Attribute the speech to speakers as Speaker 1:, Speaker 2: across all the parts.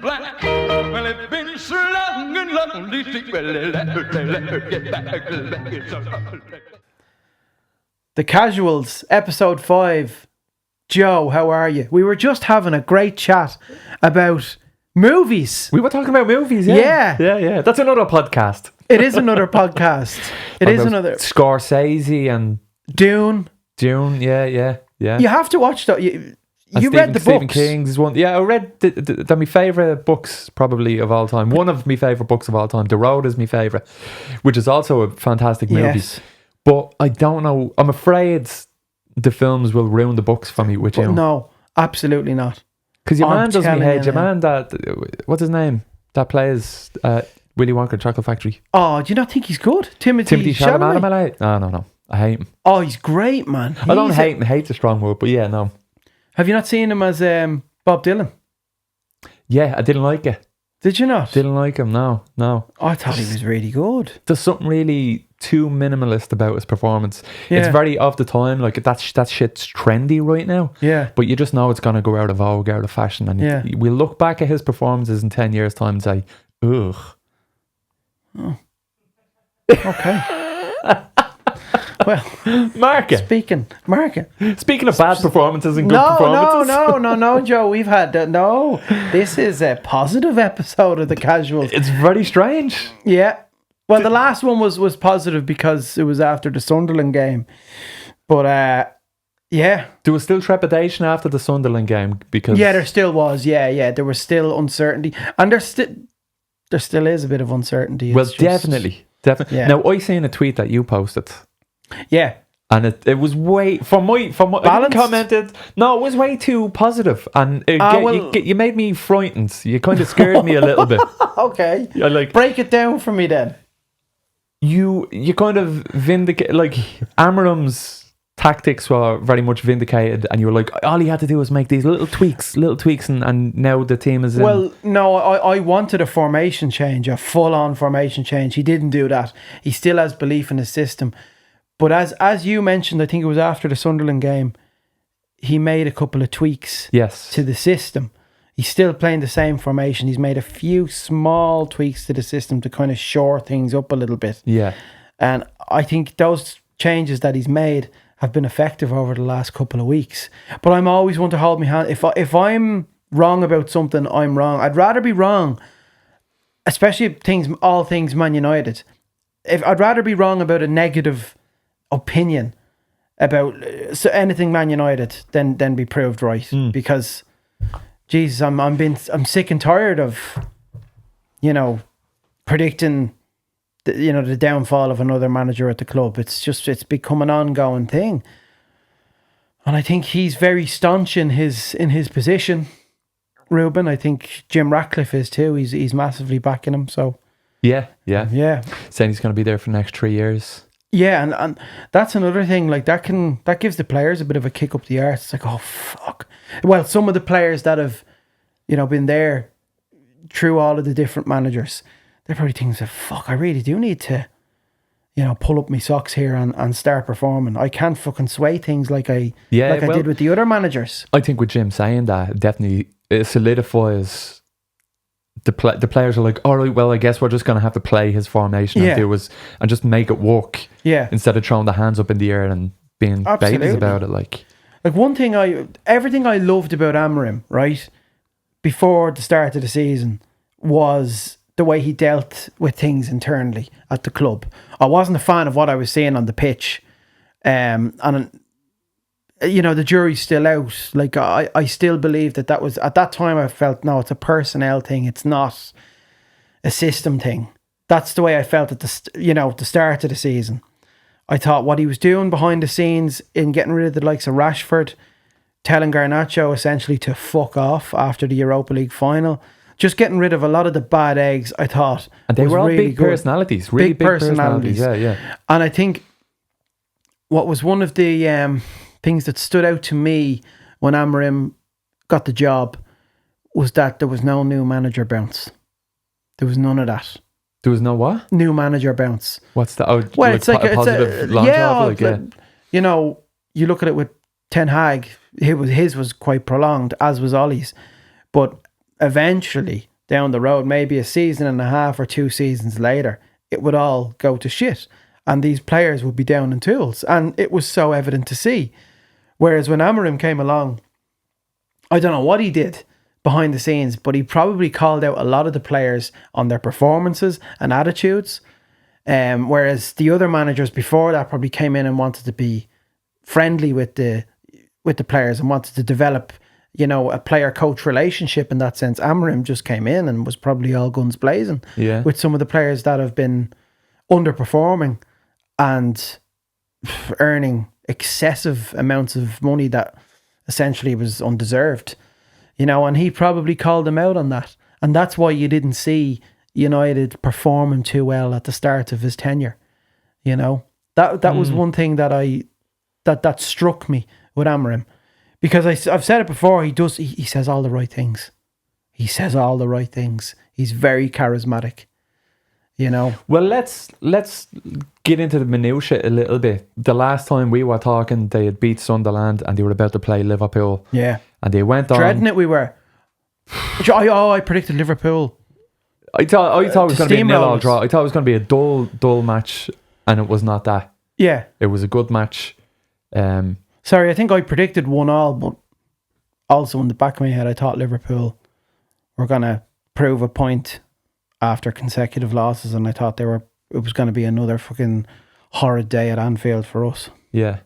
Speaker 1: Black. Well, it's been so long and lonely.
Speaker 2: The Casuals, episode 5. Joe, how are you? We were just having a great chat about movies.
Speaker 3: We were talking about movies,
Speaker 2: Yeah.
Speaker 3: Yeah. That's another podcast.
Speaker 2: It is another podcast. It is another.
Speaker 3: Scorsese and
Speaker 2: Dune.
Speaker 3: yeah.
Speaker 2: You have to watch that. You read the
Speaker 3: Stephen
Speaker 2: books.
Speaker 3: King's one. Yeah, I read they're my favourite books probably of all time. One of my favourite books of all time. The Road is my favourite, which is also a fantastic movie.
Speaker 2: Yes.
Speaker 3: But I don't know. I'm afraid the films will ruin the books for me with you.
Speaker 2: No, absolutely not.
Speaker 3: Because your
Speaker 2: I'm
Speaker 3: man doesn't
Speaker 2: telling
Speaker 3: hate
Speaker 2: you
Speaker 3: your
Speaker 2: now.
Speaker 3: man that what's his name? That plays Willy Wonka Chocolate Factory.
Speaker 2: Oh, do you not think he's good?
Speaker 3: Timothy
Speaker 2: Chalamet?
Speaker 3: Chalamet. No. I hate him.
Speaker 2: Oh, he's great, man.
Speaker 3: I don't hate him. Hate's a strong word, but yeah, no.
Speaker 2: Have you not seen him as Bob Dylan?
Speaker 3: Yeah, I didn't like it.
Speaker 2: Did you not?
Speaker 3: Didn't like him. No.
Speaker 2: I thought he was really good.
Speaker 3: There's something really too minimalist about his performance.
Speaker 2: Yeah.
Speaker 3: It's very of the time. Like that shit's trendy right now.
Speaker 2: Yeah.
Speaker 3: But you just know it's gonna go out of vogue, out of fashion, and
Speaker 2: Yeah.
Speaker 3: we'll look back at his performances in 10 years' time and say, ugh.
Speaker 2: Okay. Well,
Speaker 3: Mark it.
Speaker 2: speaking
Speaker 3: Speaking of bad performances and good performances.
Speaker 2: No, Joe. We've had no. This is a positive episode of the Casuals.
Speaker 3: It's very strange.
Speaker 2: Yeah. Well, the last one was positive because it was after the Sunderland game. But yeah.
Speaker 3: There was still trepidation after the Sunderland game because
Speaker 2: Yeah, there still was. Yeah. There was still uncertainty, and there still is a bit of uncertainty.
Speaker 3: well,
Speaker 2: It's just-
Speaker 3: definitely.
Speaker 2: Yeah.
Speaker 3: Now I seen a tweet that you posted.
Speaker 2: Yeah.
Speaker 3: And it was way from my I didn't
Speaker 2: Balanced?
Speaker 3: commented. No, it was way too positive, and you made me frightened. You kind of scared me a little bit.
Speaker 2: Okay.
Speaker 3: I like
Speaker 2: Break it down for me then.
Speaker 3: you kind of vindicate like Amarim's tactics were very much vindicated, and you were like, all he had to do was make these little tweaks, and now the team is in.
Speaker 2: Well, no, I wanted a formation change, a full-on formation change. He didn't do that. He still has belief in his system. But as you mentioned, I think it was after the Sunderland game, he made a couple of tweaks
Speaker 3: yes,
Speaker 2: to the system. He's still playing the same formation. He's made a few small tweaks to the system to kind of shore things up a little bit.
Speaker 3: yeah,
Speaker 2: And I think those changes that he's made have been effective over the last couple of weeks. But I'm always one to hold my hand. If I'm wrong about something, I'm wrong. I'd rather be wrong, especially all things Man United. I'd rather be wrong about a negative opinion about anything Man United than be proved right. Because, Jesus, I'm sick and tired of, predicting the downfall of another manager at the club. It's become an ongoing thing, and I think he's very staunch in his position, Ruben. I think Jim Ratcliffe is too. He's massively backing him. So
Speaker 3: yeah, saying he's going to be there for the next 3 years.
Speaker 2: Yeah, and that's another thing. Like that gives the players a bit of a kick up the arse. It's like, oh fuck. Well, some of the players that have been there through all of the different managers, they're probably thinking, fuck, I really do need to, pull up my socks here and start performing. I can't fucking sway things like I did with the other managers.
Speaker 3: I think with Jim saying that, definitely it solidifies the players are like, all right, well, I guess we're just going to have to play his formation and just make it work.
Speaker 2: Yeah.
Speaker 3: Instead of throwing the hands up in the air and being babies about it. Like
Speaker 2: one thing everything I loved about Amarim, right, before the start of the season was the way he dealt with things internally at the club. I wasn't a fan of what I was seeing on the pitch. And the jury's still out. Like I still believe that was, at that time I felt, no, it's a personnel thing. It's not a system thing. That's the way I felt at the start of the season. I thought what he was doing behind the scenes in getting rid of the likes of Rashford, telling Garnacho essentially to fuck off after the Europa League final, just getting rid of a lot of the bad eggs, I thought.
Speaker 3: And they were all
Speaker 2: really
Speaker 3: big
Speaker 2: good.
Speaker 3: personalities, really big personalities. Yeah.
Speaker 2: And I think what was one of the things that stood out to me when Amarim got the job was that there was no new manager bounce. There was none of that.
Speaker 3: There was no what?
Speaker 2: New manager bounce.
Speaker 3: What's that? Oh,
Speaker 2: Well,
Speaker 3: like
Speaker 2: it's like
Speaker 3: a positive launch off,
Speaker 2: you look at it with Ten Hag. His was quite prolonged, as was Ollie's. But eventually down the road, maybe a season and a half or 2 seasons later, it would all go to shit and these players would be down in tools. And it was so evident to see. Whereas when Amorim came along, I don't know what he did behind the scenes, but he probably called out a lot of the players on their performances and attitudes. Whereas the other managers before that probably came in and wanted to be friendly with the players and wanted to develop, a player-coach relationship in that sense. Amorim just came in and was probably all guns blazing with some of the players that have been underperforming and earning excessive amounts of money that essentially was undeserved. And he probably called them out on that. And that's why you didn't see United performing too well at the start of his tenure. That was one thing that struck me with Amorim. Because I've said it before, he says all the right things. He says all the right things. He's very charismatic.
Speaker 3: Well, let's get into the minutiae a little bit. The last time we were talking, they had beat Sunderland and they were about to play Liverpool.
Speaker 2: Yeah.
Speaker 3: And they went on.
Speaker 2: Dreading it, we were. I predicted Liverpool.
Speaker 3: I thought it was going to be a 0-0 draw. I thought it was going to be a dull match, and it was not that.
Speaker 2: Yeah.
Speaker 3: It was a good match.
Speaker 2: Sorry, I think I predicted 1-1, but also in the back of my head, I thought Liverpool were going to prove a point after consecutive losses, and I thought it was going to be another fucking horrid day at Anfield for us.
Speaker 3: Yeah.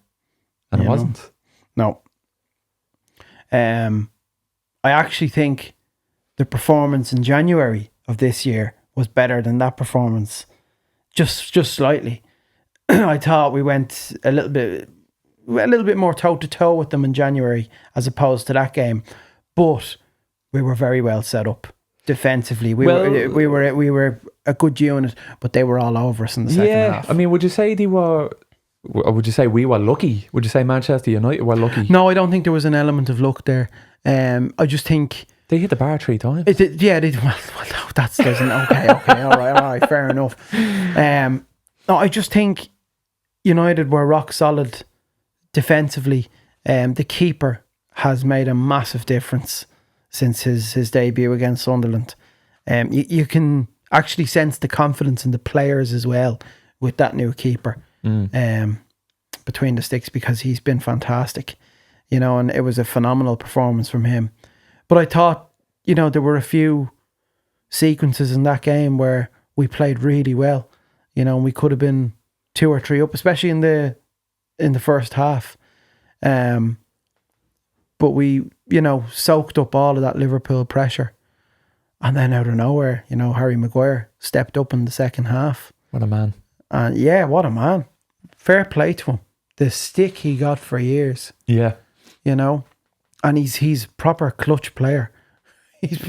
Speaker 3: And it wasn't.
Speaker 2: No. I actually think the performance in January of this year was better than that performance, just slightly. I thought we went a little bit more toe to toe with them in January as opposed to that game, but we were very well set up defensively. We were a good unit, but they were all over us in the second half.
Speaker 3: I mean, would you say they were? Or would you say we were lucky? Would you say Manchester United were lucky?
Speaker 2: No, I don't think there was an element of luck there. I just think
Speaker 3: they hit the bar 3 times.
Speaker 2: Well, that doesn't. Okay, all right, fair enough. No, I just think United were rock solid defensively. The keeper has made a massive difference since his debut against Sunderland. You can actually sense the confidence in the players as well with that new keeper. Between the sticks, because he's been fantastic, and it was a phenomenal performance from him. But I thought, there were a few sequences in that game where we played really well, and we could have been 2 or 3 up, especially in the first half. But we, soaked up all of that Liverpool pressure, and then out of nowhere, Harry Maguire stepped up in the second half.
Speaker 3: What a man!
Speaker 2: And yeah, what a man. Fair play to him. The stick he got for years. Yeah. And he's proper clutch player. He's,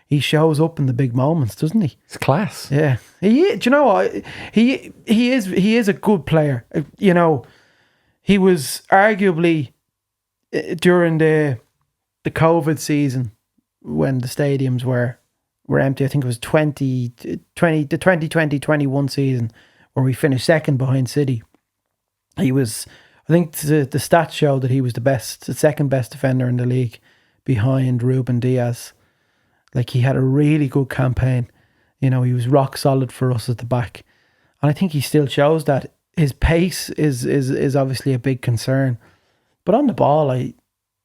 Speaker 2: he shows up in the big moments, doesn't he?
Speaker 3: It's class.
Speaker 2: Yeah. Do you know what? He is a good player. He was arguably during the COVID season when the stadiums were empty. I think it was the 2020-21 season, where we finished second behind City. He was, I think the stats show that he was the second best defender in the league behind Ruben Diaz. Like, he had a really good campaign. He was rock solid for us at the back. And I think he still shows that. His pace is obviously a big concern. But on the ball,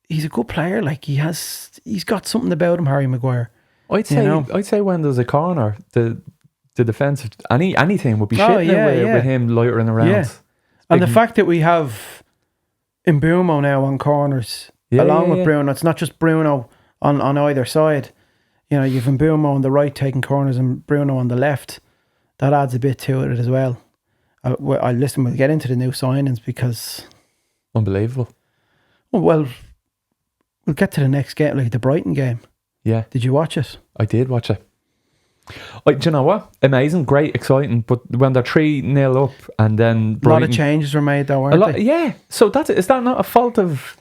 Speaker 2: he's a good player. Like, he's got something about him, Harry Maguire.
Speaker 3: I'd say when there's a corner, the defense, anything would be shitting with him loitering around.
Speaker 2: Yeah. And the fact that we have Mbeumo now on corners, along with Bruno, it's not just Bruno on either side. You've Mbeumo on the right taking corners and Bruno on the left. That adds a bit to it as well. We'll get into the new signings because...
Speaker 3: Unbelievable.
Speaker 2: Well, we'll get to the next game, like the Brighton game.
Speaker 3: Yeah.
Speaker 2: Did you watch it?
Speaker 3: I did watch it. Do you know what? Amazing, great, exciting. But when they're 3-0 up and then Brighton,
Speaker 2: a lot of changes were made, though, weren't they?
Speaker 3: Yeah. So is that not a fault of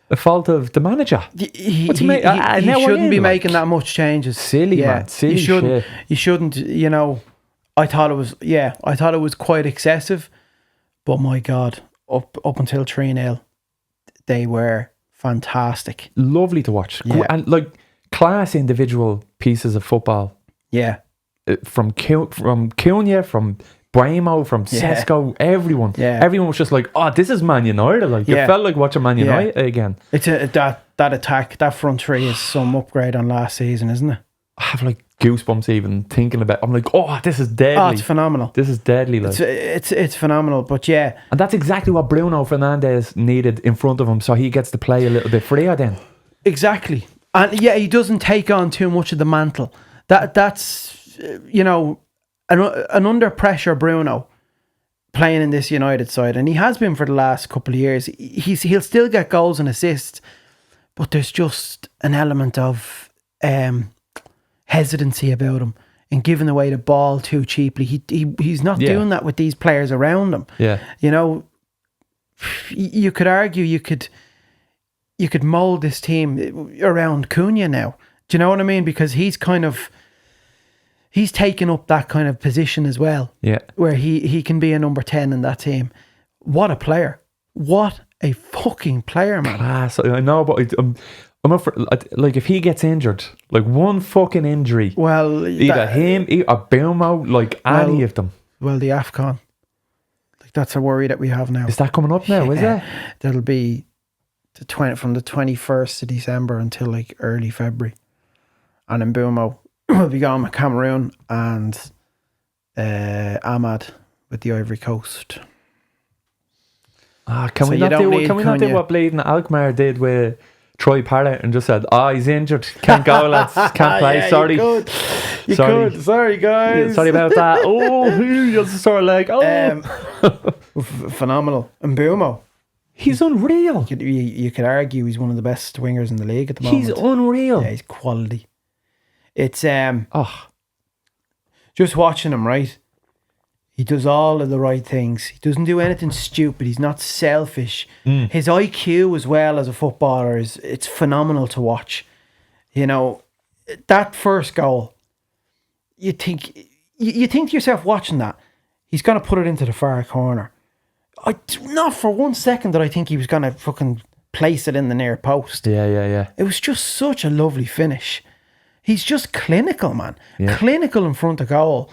Speaker 3: the manager?
Speaker 2: He shouldn't be making that much changes.
Speaker 3: Silly, man. Silly shit.
Speaker 2: You shouldn't. I thought it was quite excessive. But my God, up until 3-0, they were fantastic.
Speaker 3: Lovely to watch.
Speaker 2: Yeah.
Speaker 3: And class individual pieces of football.
Speaker 2: Yeah.
Speaker 3: From Cunha, from Bramo, from Sesko, everyone.
Speaker 2: Yeah.
Speaker 3: Everyone was just like, oh, this is Man United. Like, it felt like watching Man United again.
Speaker 2: It's that attack, that front three is some upgrade on last season, isn't it?
Speaker 3: I have like goosebumps even thinking about it. I'm like, oh, this is deadly.
Speaker 2: Oh, it's phenomenal.
Speaker 3: This is deadly. Like.
Speaker 2: It's phenomenal, but yeah.
Speaker 3: And that's exactly what Bruno Fernandes needed in front of him, so he gets to play a little bit freer then.
Speaker 2: Exactly. And yeah, he doesn't take on too much of the mantle. That's, you know, an under pressure Bruno playing in this United side, and he has been for the last couple of years. He'll still get goals and assists, but there's just an element of hesitancy about him and giving away the ball too cheaply. He's not doing that with these players around him. Yeah, you know, you could argue you could mold this team around Cunha now. Do you know what I mean? Because he's taken up that kind of position as well. Yeah, where he can be a number 10 in that team. What a player! What a fucking player, man!
Speaker 3: Class. I know, but I'm up for, like, if he gets injured, like one fucking injury.
Speaker 2: Well,
Speaker 3: either him or Bilmo, like any of them.
Speaker 2: Well, the AFCON, like, that's a worry that we have now.
Speaker 3: Is that coming up now? Is it?
Speaker 2: That'll be from the 21st of December until like early February, and then Bilmo will be going with Cameroon and Ahmad with the Ivory Coast.
Speaker 3: Can we not do what Bleeding Alkmaar did with Troy Parrott and just said, he's injured, can't go, lads, can't play, sorry.
Speaker 2: You could. Sorry, guys.
Speaker 3: Yeah, sorry about that. You're just sort of like,
Speaker 2: phenomenal. And Mbeumo,
Speaker 3: he's unreal.
Speaker 2: You could argue he's one of the best wingers in the league at the moment.
Speaker 3: He's unreal.
Speaker 2: Yeah, he's quality. It's just watching him, right? He does all of the right things. He doesn't do anything stupid. He's not selfish. His IQ as well as a footballer it's phenomenal to watch. You know, that first goal, you think to yourself watching that, he's going to put it into the far corner. Not for 1 second that I think he was going to fucking place it in the near post.
Speaker 3: Yeah.
Speaker 2: It was just such a lovely finish. He's just clinical, man. Yeah. Clinical in front of goal.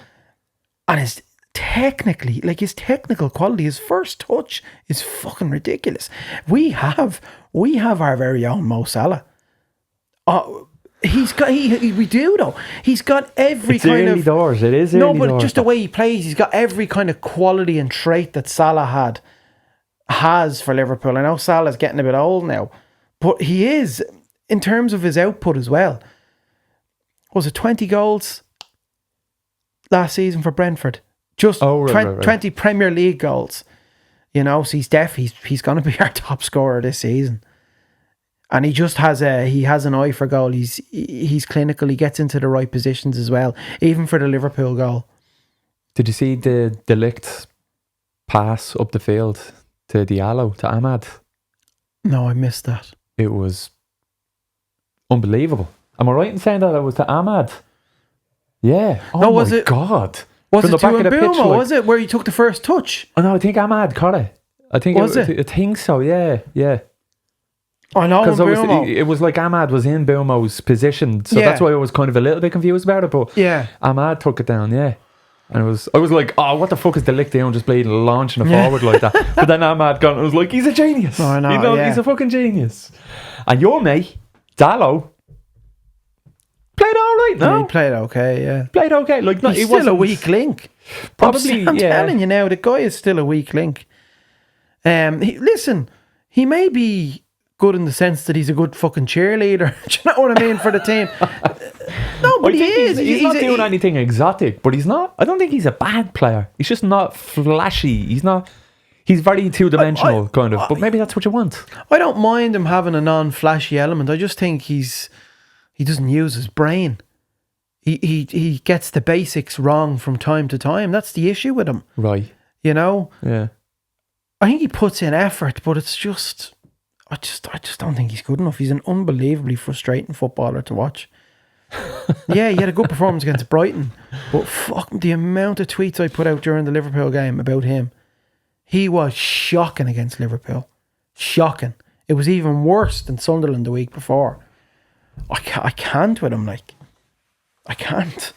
Speaker 2: And his technical quality, his first touch is fucking ridiculous. We have our very own Mo Salah. We do though. He's got every
Speaker 3: it's
Speaker 2: kind
Speaker 3: early
Speaker 2: of
Speaker 3: doors. It is early doors.
Speaker 2: Just the way he plays, he's got every kind of quality and trait that Salah has for Liverpool. I know Salah's getting a bit old now, but he is, in terms of his output as well. Was it 20 goals last season for Brentford? Just 20 Premier League goals. You know, so he's going to be our top scorer this season. And he just has an eye for goal. He's clinical. He gets into the right positions as well, even for the Liverpool goal.
Speaker 3: Did you see the Ligt pass up the field to Diallo, to Ahmad?
Speaker 2: No, I missed that.
Speaker 3: It was unbelievable. Am I right in saying that it was to Ahmad? Yeah. Oh my God.
Speaker 2: Was it to Mbeumo, was it? Where he took the first touch?
Speaker 3: Oh no, I think Ahmad caught it. I think I think so, yeah.
Speaker 2: I know,
Speaker 3: because it was like Ahmad was in Bilmo's position, so that's why I was kind of a little bit confused about it. But Ahmad took it down, and I was like, what the fuck is the Ligt doing, just bleeding, launching it forward like that? But then Ahmad got, I was like, he's a genius.
Speaker 2: I know,
Speaker 3: he's a fucking genius. And your mate Dallo played all right. No,
Speaker 2: he played okay. Yeah,
Speaker 3: played okay. Like,
Speaker 2: he's still a weak link.
Speaker 3: Probably,
Speaker 2: I'm telling you now, the guy is still a weak link. He may be good in the sense that he's a good fucking cheerleader. Do you know what I mean, for the team? No, but he is.
Speaker 3: He's not doing anything exotic, but he's not. I don't think he's a bad player. He's just not flashy. He's not. He's very two-dimensional, kind of. But maybe that's what you want.
Speaker 2: I don't mind him having a non-flashy element. I just think he doesn't use his brain. He gets the basics wrong from time to time. That's the issue with him.
Speaker 3: Right.
Speaker 2: You know?
Speaker 3: Yeah.
Speaker 2: I think he puts in effort, but it's just... I just don't think he's good enough. He's an unbelievably frustrating footballer to watch. Yeah, he had a good performance against Brighton, but fuck the amount of tweets I put out during the Liverpool game about him. He was shocking against Liverpool. Shocking. It was even worse than Sunderland the week before. I can't with him. Like, I can't.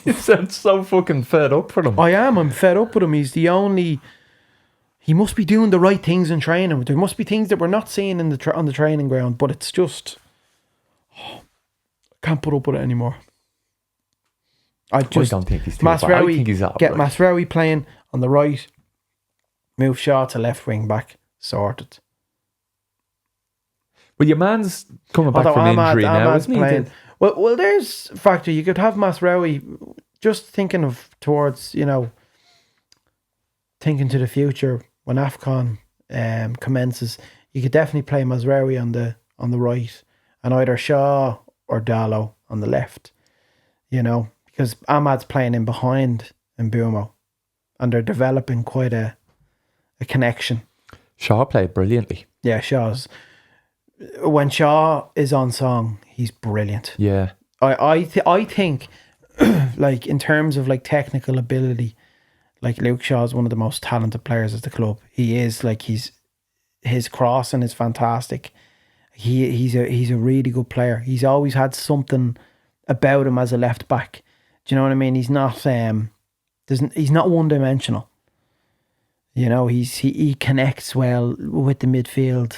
Speaker 3: You sound so fucking fed up for him.
Speaker 2: I am. I'm fed up with him. He's the only. He must be doing the right things in training. There must be things that we're not seeing in on the training ground. But it's just, I can't put up with it anymore. I
Speaker 3: don't think he's too bad. I think he's
Speaker 2: get Masraoui playing on the right. Move Shaw to left wing back. Sorted.
Speaker 3: Well, your man's coming back from injury now, isn't he?
Speaker 2: Playing. Well, there's a factor. You could have Masraoui, just thinking of towards, thinking to the future when AFCON commences. You could definitely play Masraoui on the right, and either Shaw or Dallo on the left. Because Ahmad's playing in behind in Bumo, and they're developing quite a connection. Shaw
Speaker 3: played brilliantly.
Speaker 2: Yeah, when Shaw is on song, he's brilliant.
Speaker 3: Yeah.
Speaker 2: I think like in terms of like technical ability, like Luke Shaw is one of the most talented players at the club. He is like his crossing is fantastic. He's a really good player. He's always had something about him as a left back. Do you know what I mean? He's not he's not one dimensional. He connects well with the midfield.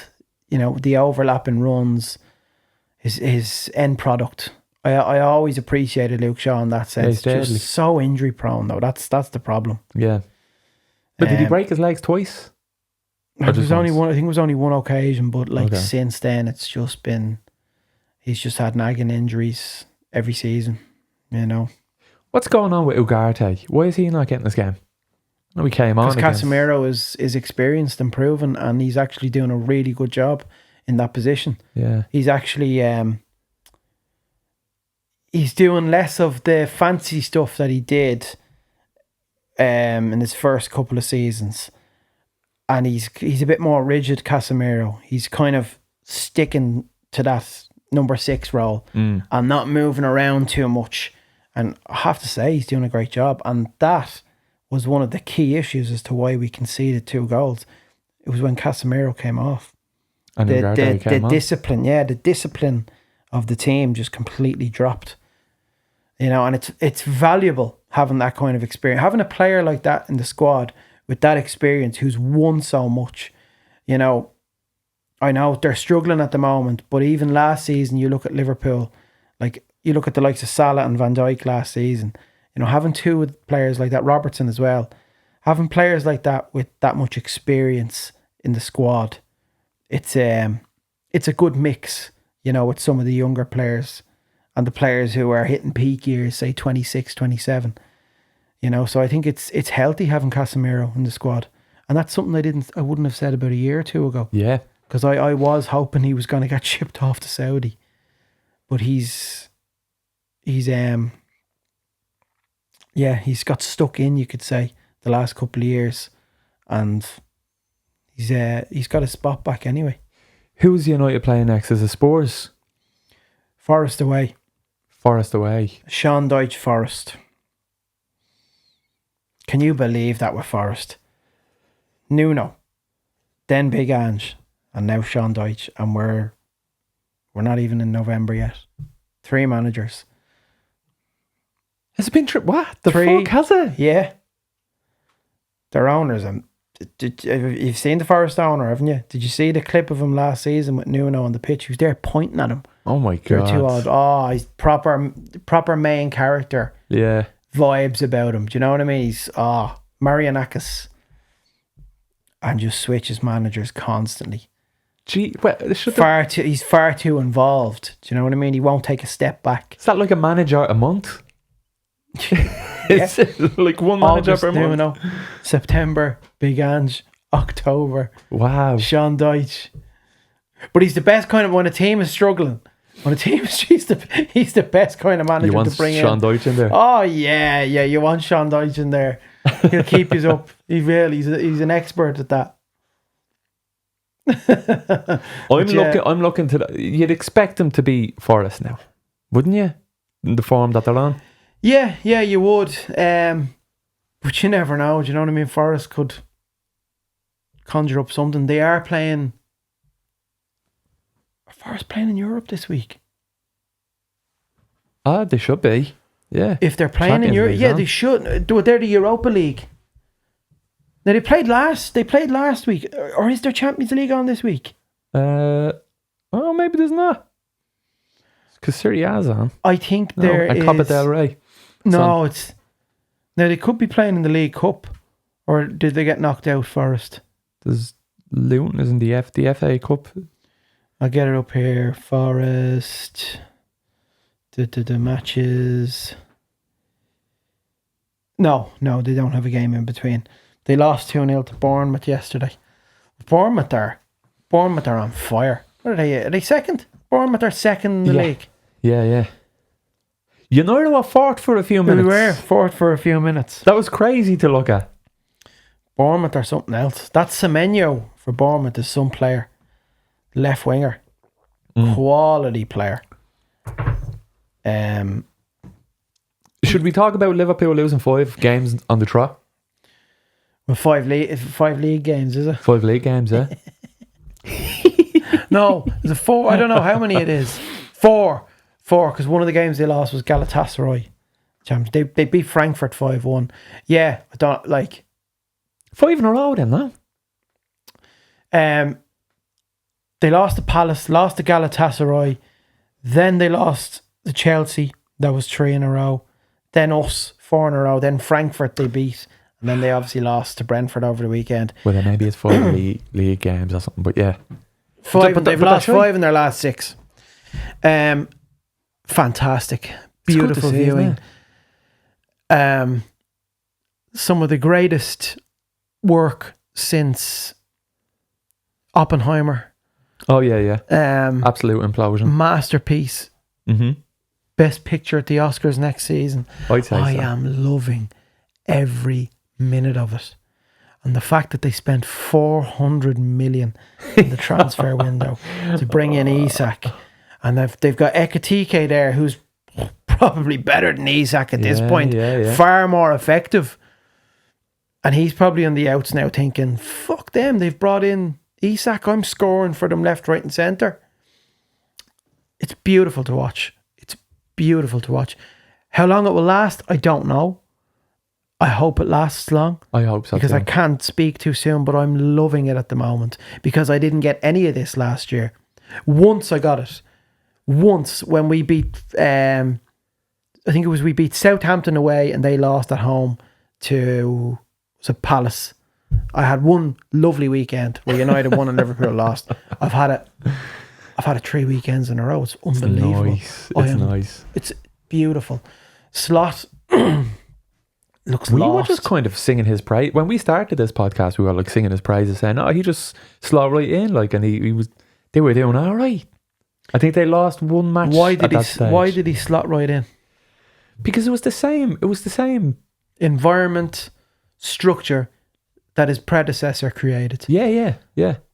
Speaker 2: The overlapping runs, his end product. I always appreciated Luke Shaw in that sense.
Speaker 3: Yeah,
Speaker 2: just so injury prone though. That's the problem.
Speaker 3: Yeah. But did he break his legs twice?
Speaker 2: It was only one. I think it was only one occasion. But since then, it's just been. He's just had nagging injuries every season.
Speaker 3: What's going on with Ugarte? Why is he not getting this game? No, he came on
Speaker 2: because Casemiro is experienced and proven, and he's actually doing a really good job in that position.
Speaker 3: Yeah,
Speaker 2: he's actually he's doing less of the fancy stuff that he did in his first couple of seasons, and he's a bit more rigid. Casemiro, he's kind of sticking to that number 6 role and not moving around too much. And I have to say, he's doing a great job, and that was one of the key issues as to why we conceded 2 goals. It was when Casemiro came off.
Speaker 3: And the
Speaker 2: discipline, the discipline of the team just completely dropped. And it's valuable having that kind of experience. Having a player like that in the squad with that experience who's won so much. I know they're struggling at the moment, but even last season, you look at Liverpool, like you look at the likes of Salah and Van Dijk last season. Having 2 players like that, Robertson as well, having players like that with that much experience in the squad, it's a good mix, with some of the younger players and the players who are hitting peak years, say 26, 27. So I think it's healthy having Casemiro in the squad, and that's something I wouldn't have said about a year or 2 ago.
Speaker 3: Yeah,
Speaker 2: because I was hoping he was going to get shipped off to Saudi, but he's got stuck in, you could say, the last couple of years, and he's got his spot back anyway.
Speaker 3: Who's United playing next? Is it Spurs?
Speaker 2: Forest away. Sean Dyche Forest. Can you believe that with Forest? Nuno, then Big Ange, and now Sean Dyche, and we're not even in November yet. 3 managers.
Speaker 3: Has it been what? The 3, fuck has it?
Speaker 2: Yeah. Their owners. You've seen the Forest owner, haven't you? Did you see the clip of him last season with Nuno on the pitch? He was there pointing at him.
Speaker 3: Oh my God.
Speaker 2: They're too odd. Oh, he's proper main character.
Speaker 3: Yeah.
Speaker 2: Vibes about him. Do you know what I mean? He's Marianakis. And just switches managers constantly.
Speaker 3: Gee,
Speaker 2: he's far too involved. Do you know what I mean? He won't take a step back.
Speaker 3: Is that like a manager a month? It's like one manager
Speaker 2: August,
Speaker 3: per month.
Speaker 2: Nuno, September, Big Ange, October.
Speaker 3: Wow.
Speaker 2: Sean Dyche. But he's the best kind of, when a team is struggling, when a team is, he's the best kind of manager to bring in.
Speaker 3: You want Sean Dyche in there?
Speaker 2: Oh yeah, you want Sean Dyche in there. He'll keep you up. He will. He's an expert at that.
Speaker 3: I'm looking to that. You'd expect him to be Forest now, wouldn't you? In the form that they're on.
Speaker 2: Yeah, you would. But you never know. Do you know what I mean? Forest could conjure up something. They are playing Forest playing in Europe this week?
Speaker 3: They should be. Yeah.
Speaker 2: If they're playing in Europe, they should. They're the Europa League. Now they played last week. Or is there Champions League on this week?
Speaker 3: Oh, maybe there's not. Because Serie A's on.
Speaker 2: I think there is.
Speaker 3: And Copa del Rey.
Speaker 2: No, it's... Now, they could be playing in the League Cup. Or did they get knocked out, Forest?
Speaker 3: There's Luton is in the FA Cup.
Speaker 2: I'll get it up here. Forest. The matches. No, they don't have a game in between. They lost 2-0 to Bournemouth yesterday. Bournemouth are on fire. What are they? Are they second? Bournemouth are second in the league.
Speaker 3: Yeah. United were fourth for a few minutes.
Speaker 2: We were fourth for a few minutes.
Speaker 3: That was crazy to look at.
Speaker 2: Bournemouth are something else. That Semenyo for Bournemouth is some player. Left winger. Quality player.
Speaker 3: Should we talk about Liverpool losing 5 games on the trot?
Speaker 2: Well, 5 league games, is it?
Speaker 3: 5 league games, yeah.
Speaker 2: No, is it 4? I don't know how many it is. 4, because one of the games they lost was Galatasaray. They beat Frankfurt 5-1. Yeah, I don't like
Speaker 3: 5 in a row then, no?
Speaker 2: They lost to Palace, lost to Galatasaray, then they lost to Chelsea. That was 3 in a row. Then us 4 in a row. Then Frankfurt they beat, and then they obviously lost to Brentford over the weekend.
Speaker 3: Well, then maybe it's 5 league games or something. But yeah,
Speaker 2: 5. They've lost 5 in their last 6. Fantastic, beautiful viewing. Some of the greatest work since Oppenheimer.
Speaker 3: Oh yeah. Absolute implosion.
Speaker 2: Masterpiece. Best picture at the Oscars next season. I am loving every minute of it. And the fact that they spent 400 million in the transfer window to bring in Isak. And they've got Ekitike there, who's probably better than Isak at this point. Yeah. Far more effective. And he's probably on the outs now thinking, fuck them, they've brought in Isak. I'm scoring for them left, right and centre. It's beautiful to watch. How long it will last, I don't know. I hope it lasts long.
Speaker 3: I hope so.
Speaker 2: Because I can't speak too soon, but I'm loving it at the moment. Because I didn't get any of this last year. Once I got it. Once when we beat, I think we beat Southampton away and they lost at home to Palace. I had one lovely weekend where United won and Liverpool lost. I've had it 3 weekends in a row. It's unbelievable.
Speaker 3: It's nice.
Speaker 2: It's beautiful. Slot looks
Speaker 3: we
Speaker 2: lost.
Speaker 3: were just kind of singing his praise. When we started this podcast, we were like singing his praises, saying, "Oh, he just slot right in." Like, and he was. They were doing all right. I think they lost one match. Why
Speaker 2: did he slot right in?
Speaker 3: Because it was the same. It was the same
Speaker 2: environment, structure that his predecessor created.
Speaker 3: Yeah.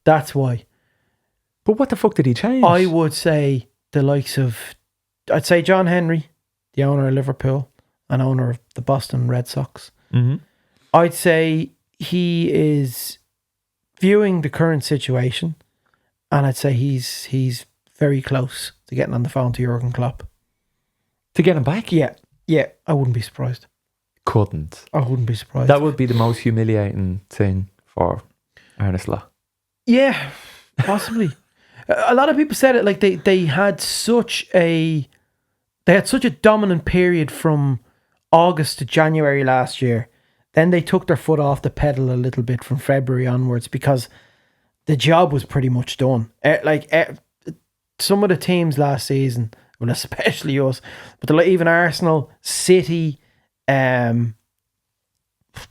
Speaker 2: That's why.
Speaker 3: But what the fuck did he change?
Speaker 2: I would say the likes of, I'd say John Henry, the owner of Liverpool and owner of the Boston Red Sox. I'd say he is viewing the current situation, and I'd say he's very close to getting on the phone to Jurgen Klopp.
Speaker 3: To get him back?
Speaker 2: Yeah, I wouldn't be surprised.
Speaker 3: I wouldn't
Speaker 2: be surprised.
Speaker 3: That would be the most humiliating thing for Arne Slot.
Speaker 2: Yeah, possibly. A lot of people said it like they had such a dominant period from August to January last year. Then they took their foot off the pedal a little bit from February onwards because the job was pretty much done. Some of the teams last season, well, especially us, but even Arsenal, City,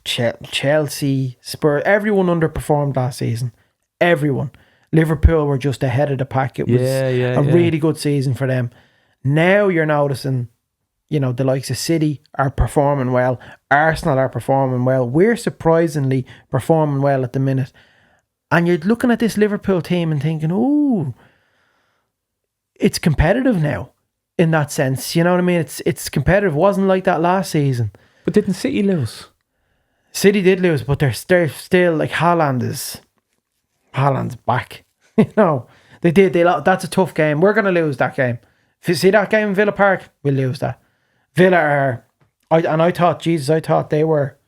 Speaker 2: Chelsea, Spurs, everyone underperformed last season. Everyone. Liverpool were just ahead of the pack. It was a really good season for them. Now you're noticing, the likes of City are performing well. Arsenal are performing well. We're surprisingly performing well at the minute. And you're looking at this Liverpool team and thinking, ooh, it's competitive now in that sense. You know what I mean? It's competitive. It wasn't like that last season.
Speaker 3: But didn't City lose?
Speaker 2: City did lose, but they're still like Haaland's back. They've They did. That's a tough game. We're going to lose that game. If you see that game in Villa Park, we'll lose that. Villa are... I thought they were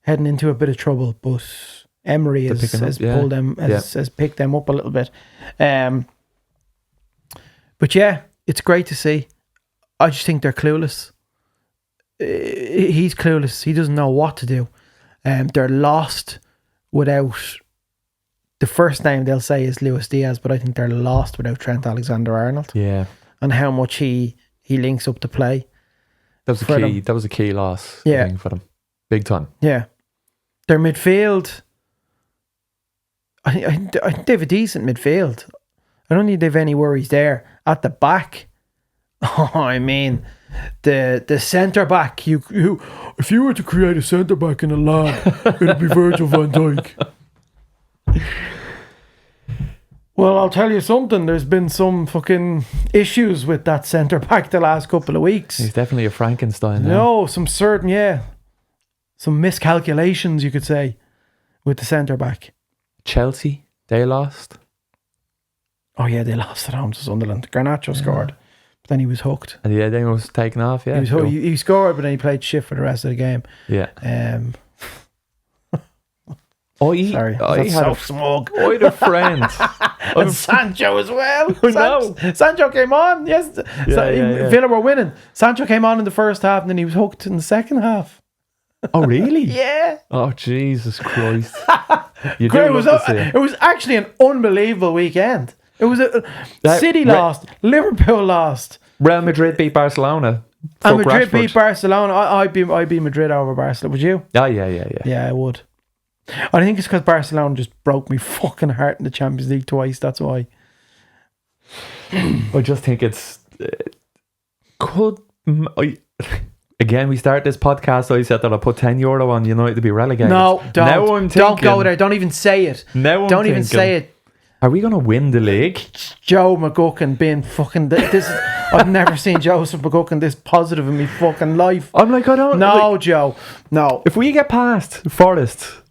Speaker 2: heading into a bit of trouble, but Emery has pulled them, has picked them up a little bit. But yeah, it's great to see. I just think they're clueless. He's clueless. He doesn't know what to do. They're lost without... The first name they'll say is Luis Diaz, but I think they're lost without Trent Alexander-Arnold. Yeah. And how much he links up to play.
Speaker 3: That was a key loss, I think, for them. Big time.
Speaker 2: Yeah. Their midfield, I think they have a decent midfield. I don't think they have any worries there. At the back, I mean, the centre back, if you were to create a centre back in a lab, it'd be Virgil van Dijk. Well, I'll tell you something. There's been some fucking issues with that centre back the last couple of weeks.
Speaker 3: He's definitely a Frankenstein now.
Speaker 2: No, some miscalculations, you could say, with the centre back.
Speaker 3: Chelsea, they lost.
Speaker 2: Oh yeah, they lost at home to Sunderland. Garnacho scored, but then he was hooked.
Speaker 3: And then he was taken off. Yeah,
Speaker 2: he scored, but then he played shit for the rest of the game.
Speaker 3: Yeah.
Speaker 2: Sorry,
Speaker 3: I
Speaker 2: so smug.
Speaker 3: I had a friend.
Speaker 2: And Sancho as well.
Speaker 3: No.
Speaker 2: Sancho came on. Yes, Villa were winning. Sancho came on in the first half, and then he was hooked in the second half.
Speaker 3: Oh really?
Speaker 2: Yeah.
Speaker 3: Oh Jesus Christ! It
Speaker 2: was actually an unbelievable weekend. It was City lost, Liverpool lost,
Speaker 3: Real Madrid beat Barcelona,
Speaker 2: and Madrid beat Barcelona. I'd be Madrid over Barcelona. Would you? Yeah, I would. I think it's because Barcelona just broke me fucking heart in the Champions League twice. That's why.
Speaker 3: I just think it's again, we start this podcast. I said that I put €10 on United to be relegated.
Speaker 2: No, don't. Don't go there. Don't even say it. Don't even say it.
Speaker 3: Are we going to win the league?
Speaker 2: Joe McGucken being fucking... I've never seen Joseph McGucken this positive in my fucking life.
Speaker 3: I'm like, I don't...
Speaker 2: No, like, Joe. No.
Speaker 3: If we get past Forest...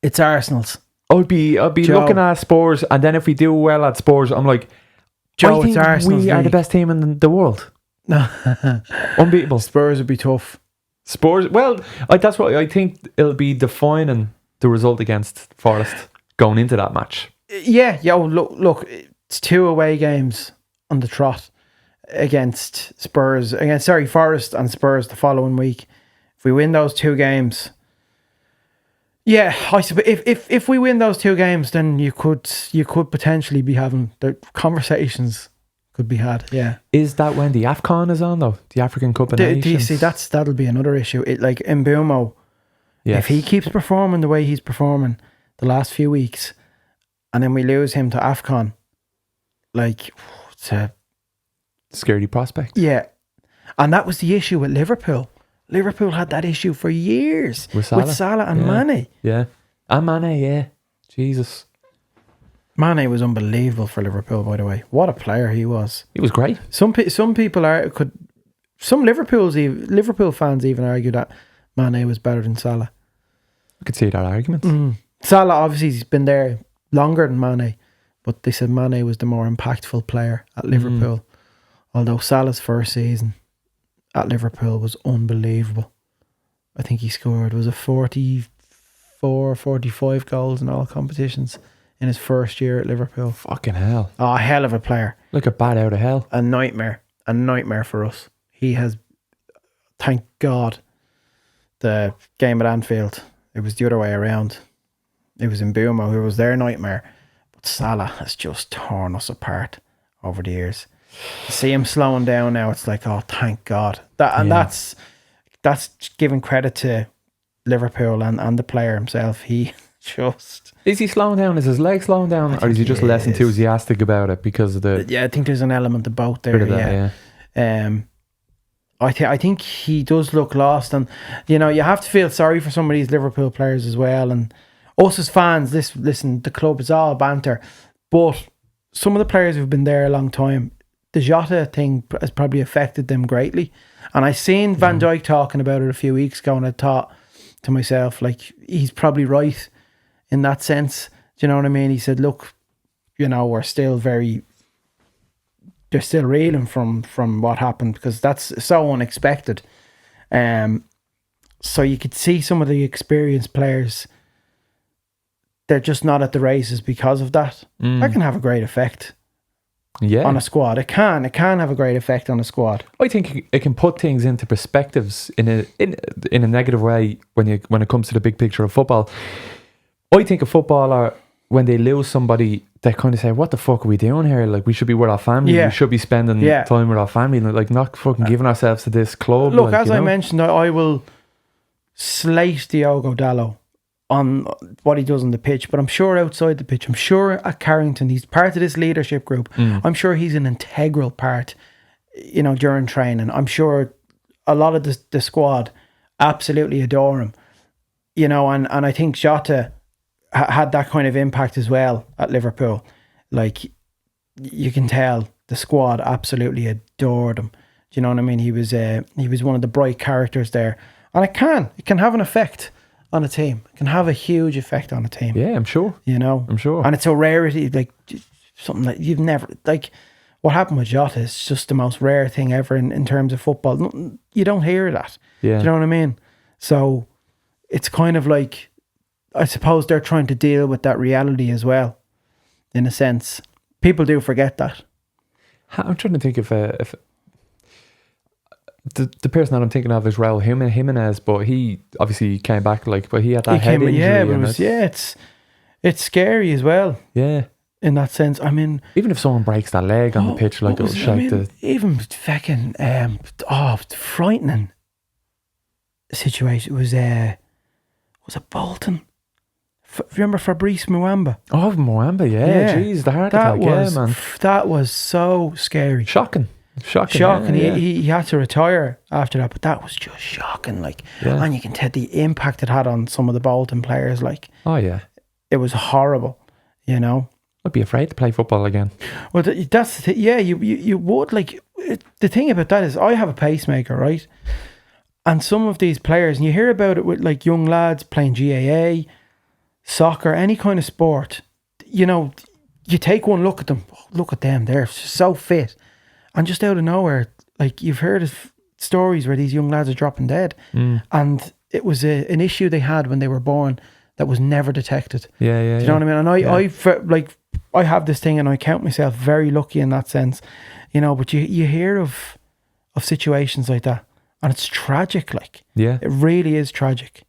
Speaker 2: It's Arsenal's.
Speaker 3: I'd be looking at Spurs, and then if we do well at Spurs, I'm like,
Speaker 2: Joe, it's Arsenal's.
Speaker 3: We are the best team in the world. No. Unbeatable.
Speaker 2: Spurs would be tough.
Speaker 3: Spurs... Well, that's what I think it'll be defining the result against Forest going into that match.
Speaker 2: Yeah, look, it's 2 away games on the trot against Forest and Spurs the following week. If we win those 2 games, yeah, I suppose if we win those 2 games, then you could potentially be having the conversations could be had. Yeah,
Speaker 3: is that when the AFCON is on though? The African Cup of Nations.
Speaker 2: Do you see that'll be another issue? It like Mbeumo, if he keeps performing the way he's performing the last few weeks, and then we lose him to AFCON, like, it's a
Speaker 3: scary prospect.
Speaker 2: Yeah. And that was the issue with Liverpool. Liverpool had that issue for years with Salah and Mane.
Speaker 3: Yeah. And Mane, yeah. Jesus.
Speaker 2: Mane was unbelievable for Liverpool, by the way. What a player he was.
Speaker 3: He was great.
Speaker 2: Some Liverpool fans even argue that Mane was better than Salah.
Speaker 3: I could see that argument.
Speaker 2: Salah obviously has been there longer than Mane, but they said Mane was the more impactful player at Liverpool. Although Salah's first season at Liverpool was unbelievable. I think he scored, was it 44, 45 goals in all competitions in his first year at Liverpool.
Speaker 3: Fucking hell.
Speaker 2: Oh, hell of a player.
Speaker 3: Like a bat out of hell.
Speaker 2: A nightmare for us. He has, thank God, the game at Anfield, it was the other way around. It was Mbeumo who was their nightmare. But Salah has just torn us apart over the years. To see him slowing down now, it's like, oh, thank God. That's giving credit to Liverpool and the player himself. He just...
Speaker 3: Is he slowing down? Is his leg slowing down? Or is he just less enthusiastic about it because of the...
Speaker 2: Yeah, I think there's an element of both there. I think he does look lost. And, you have to feel sorry for some of these Liverpool players as well. And us as fans, listen, the club is all banter. But some of the players who've been there a long time, the Jota thing has probably affected them greatly. And I seen Van Dijk talking about it a few weeks ago, and I thought to myself, like, he's probably right in that sense. Do you know what I mean? He said, look, are still they're still reeling from what happened, because that's so unexpected. So you could see some of the experienced players, they're just not at the races because of that. That can have a great effect on a squad. It can have a great effect on a squad.
Speaker 3: I think it can put things into perspectives in a negative way when it comes to the big picture of football. I think a footballer, when they lose somebody, they kind of say, what the fuck are we doing here? Like, we should be with our family. We should be spending time with our family, like not fucking giving ourselves to this club.
Speaker 2: Look, as I mentioned, I will slate Diogo Dalot on what he does on the pitch, but I'm sure outside the pitch, I'm sure at Carrington, he's part of this leadership group. I'm sure he's an integral part, during training. I'm sure a lot of the squad absolutely adore him, and I think Jota had that kind of impact as well at Liverpool. Like, you can tell the squad absolutely adored him. Do you know what I mean? He was one of the bright characters there, and it can have an effect on a team. It can have a huge effect on a team.
Speaker 3: Yeah, I'm sure.
Speaker 2: I'm sure. And it's a rarity, like something that you've never, like what happened with Jota is just the most rare thing ever in terms of football. You don't hear that.
Speaker 3: Yeah.
Speaker 2: Do you know what I mean? So it's kind of like, I suppose they're trying to deal with that reality as well, in a sense. People do forget that.
Speaker 3: I'm trying to think if the person that I'm thinking of is Raul Jimenez, but he obviously came back, but he had that head injury.
Speaker 2: It's scary as well.
Speaker 3: Yeah.
Speaker 2: In that sense, I mean,
Speaker 3: even if someone breaks that leg on the pitch, it'll shake
Speaker 2: even fucking frightening situation was it Bolton? Remember Fabrice Muamba?
Speaker 3: Oh, Muamba, yeah. Jeez, the heart attack, man.
Speaker 2: That was so scary.
Speaker 3: Shocking.
Speaker 2: Yeah. He had to retire after that, but that was just shocking. And you can tell the impact it had on some of the Bolton players.
Speaker 3: Oh yeah,
Speaker 2: it was horrible.
Speaker 3: I'd be afraid to play football again.
Speaker 2: Well, that's the thing. Yeah, you would. The thing about that is, I have a pacemaker, right? And some of these players, and you hear about it with young lads playing GAA, soccer, any kind of sport. You take one look at them. Look at them; they're so fit. And just out of nowhere, you've heard of stories where these young lads are dropping dead. And it was an issue they had when they were born that was never detected.
Speaker 3: Yeah.
Speaker 2: Do you know what I mean? And I have this thing, and I count myself very lucky in that sense. But you hear of situations like that, and it's tragic. It really is tragic.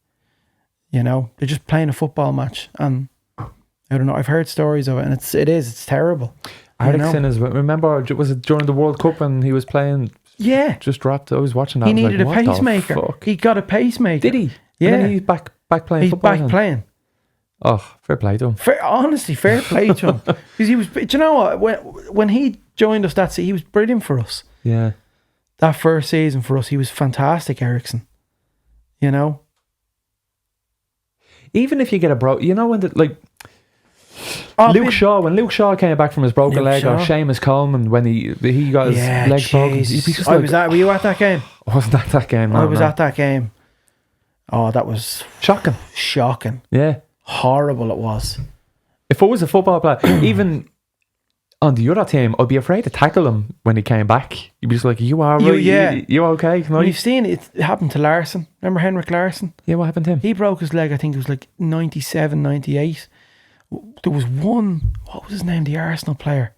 Speaker 2: They're just playing a football match, and I don't know. I've heard stories of it, and it's terrible.
Speaker 3: Ericsson remember, was it during the World Cup when he was playing?
Speaker 2: Yeah.
Speaker 3: Just dropped. I was watching that.
Speaker 2: He needed a pacemaker. He got a pacemaker.
Speaker 3: Did he?
Speaker 2: Yeah.
Speaker 3: And then he's back playing football.
Speaker 2: He's back playing.
Speaker 3: Oh, fair play to him.
Speaker 2: Honestly, fair play to him. Because he was, do you know what? When he joined us he was brilliant for us.
Speaker 3: Yeah.
Speaker 2: That first season for us, he was fantastic, Ericsson.
Speaker 3: Even if you get when Luke Shaw, when Luke Shaw came back from his broken leg, or Seamus Coleman when he got his legs broken,
Speaker 2: were you at that game?
Speaker 3: I wasn't at that game.
Speaker 2: I was at that game. Oh, that was shocking.
Speaker 3: Yeah,
Speaker 2: horrible it was.
Speaker 3: If I was a football player, even on the other team, I'd be afraid to tackle him when he came back. You'd be just like, "You are right? You okay?"
Speaker 2: You've seen it happen to Larsson. Remember Henrik Larsson?
Speaker 3: Yeah, what happened to him?
Speaker 2: He broke his leg. I think it was 97, 98. There was one, what was his name, the Arsenal player.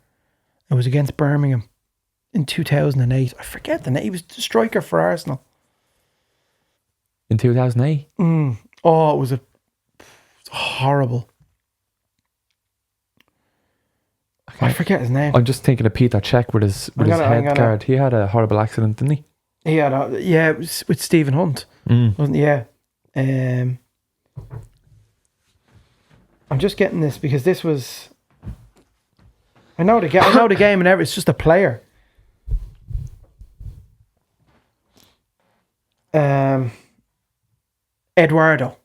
Speaker 2: It was against Birmingham in 2008. I forget the name. He was the striker for Arsenal.
Speaker 3: In 2008?
Speaker 2: Oh, it was horrible. Okay. I forget his name.
Speaker 3: I'm just thinking of Peter Cech with his head guard. He had a horrible accident, didn't he?
Speaker 2: He had it was with Stephen Hunt. Wasn't he? Yeah. I'm just getting this because this was. I know the game and everything. It's just a player. Eduardo.